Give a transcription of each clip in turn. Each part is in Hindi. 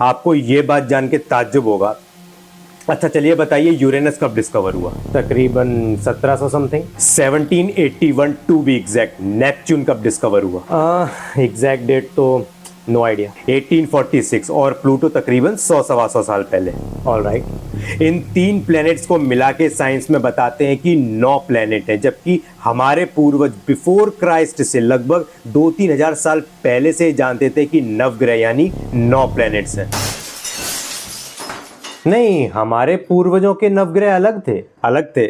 आपको ये बात जान के ताज्जुब होगा। अच्छा चलिए बताइए, यूरेनस कब डिस्कवर हुआ? तकरीबन 1700 something, 1781 to be exact. Neptune कब डिस्कवर हुआ? एग्जैक्ट डेट तो नो आइडिया। 1846। और प्लूटो तकरीबन 100-125 साल पहले। ऑलराइट। इन 3 प्लैनेट्स को मिला के साइंस में बताते हैं कि 9 प्लैनेट हैं, जबकि हमारे पूर्वज बिफोर क्राइस्ट से लगभग 2-3 हजार साल पहले से जानते थे कि नवग्रह यानी 9 प्लैनेट्स हैं। नहीं, हमारे पूर्वजों के नवग्रह अलग थे। अलग थे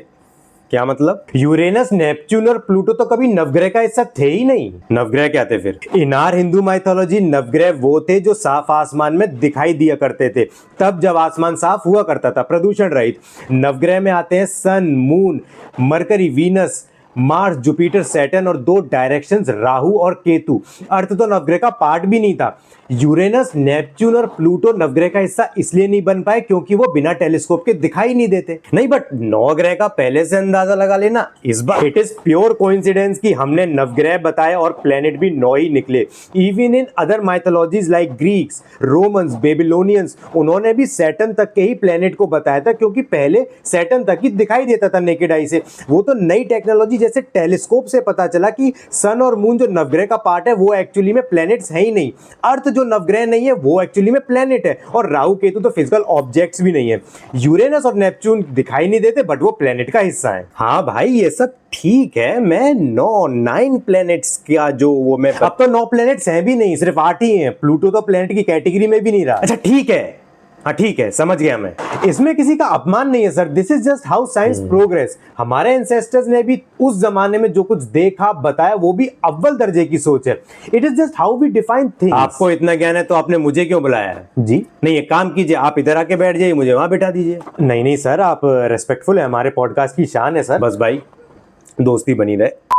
क्या मतलब? यूरेनस, नेपच्यून और प्लूटो तो कभी नवग्रह का हिस्सा थे ही नहीं। नवग्रह क्या थे फिर? इन आर हिंदू माइथोलॉजी नवग्रह वो थे जो साफ आसमान में दिखाई दिया करते थे, तब जब आसमान साफ हुआ करता था, प्रदूषण रहित। नवग्रह में आते हैं sun, moon, Mercury, Venus, Mars, Jupiter, Saturn और 2 डायरेक्शंस राहु और केतु। अर्थ तो नवग्रह का पार्ट भी नहीं था। यूरेनस, नेपच्यून और प्लूटो नवग्रह का हिस्सा इसलिए नहीं बन पाए क्योंकि वो बिना टेलीस्कोप के दिखाई नहीं देते। नहीं, बट 9 ग्रह का पहले से अंदाजा लगा लेना, इस बार इट इज प्योर कोइंसिडेंस कि हमने नवग्रह बताए और प्लेनेट भी 9 ही निकले। Even in other mythologies like Greeks, Romans, Babylonians, उन्होंने भी सैटर्न तक के ही प्लेनेट को बताया था क्योंकि पहले सैटर्न तक ही दिखाई देता था नेकेड आई से। वो तो नई टेक्नोलॉजी जैसे टेलीस्कोप से पता चला कि सन और मून जो नवग्रह का पार्ट है वो एक्चुअली में प्लैनेट्स है ही नहीं। अर्थ जो नवग्रह नहीं है वो एक्चुअली में प्लैनेट है, और राहु केतु तो फिजिकल ऑब्जेक्ट्स भी नहीं है। यूरेनस और नेपच्यून दिखाई नहीं देते बट वो प्लैनेट का हिस्सा है। हाँ भाई, ये सब ठीक है, मैं 9 प्लैनेट्स क्या जो वो मैं अब तो 9 प्लैनेट्स हैं भी नहीं, सिर्फ 8 ही हैं। प्लूटो तो प्लैनेट की कैटेगरी में भी नहीं रहा। अच्छा ठीक है, हाँ ठीक है, समझ गया मैं। इसमें किसी का अपमान नहीं है sir, this is just how science progress. हमारे एंसेस्टर्स ने भी उस जमाने में जो कुछ देखा बताया वो भी अव्वल दर्जे की सोच है। It is just how we define things. आपको इतना ज्ञान है तो आपने मुझे क्यों बुलाया है? जी नहीं, एक काम कीजिए, आप इधर आके बैठ जाइए, मुझे वहां बैठा दीजिए। नहीं नहीं सर, आप रेस्पेक्टफुल है, हमारे पॉडकास्ट की शान है सर। बस भाई, दोस्ती बनी रहे।